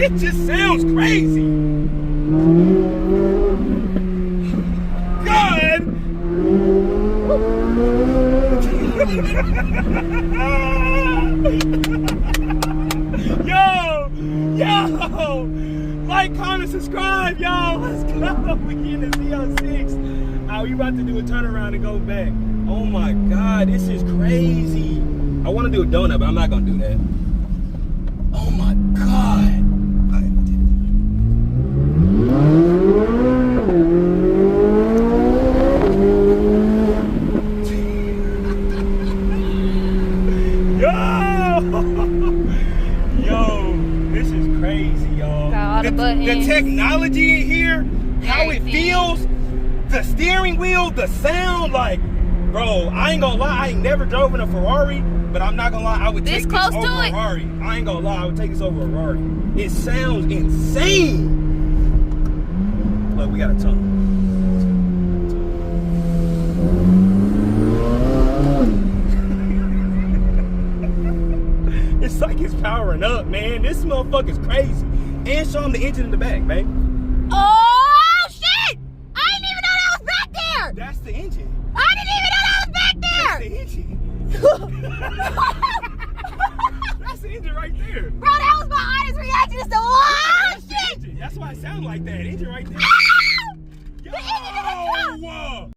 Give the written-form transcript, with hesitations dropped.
It just sounds crazy. God. Yo, like, comment, subscribe, y'all. Let's go. We getting the Z06. We about to do a turnaround and go back. Oh my God, this is crazy. I want to do a donut, but I'm not gonna do that. Oh my God. Yo, this is crazy, y'all. The technology in here, how it feels, the steering wheel, the sound, like, bro, I ain't gonna lie, I ain't never drove in a Ferrari, but I'm not gonna lie, I would take this over a Ferrari. I ain't gonna lie, I would take this over a Ferrari. It sounds insane. Look, we got a tunnel. It's like it's powering up, man. This motherfucker's crazy. And show him the engine in the back, man. Oh, shit! I didn't even know that was back there! That's the engine. I didn't even know that was back there! That's the engine. That's the engine right there. Bro, that was my honest reaction. It's the wow, That's the engine. That's why it sounds like that. Engine right there. The engine in the truck! Whoa!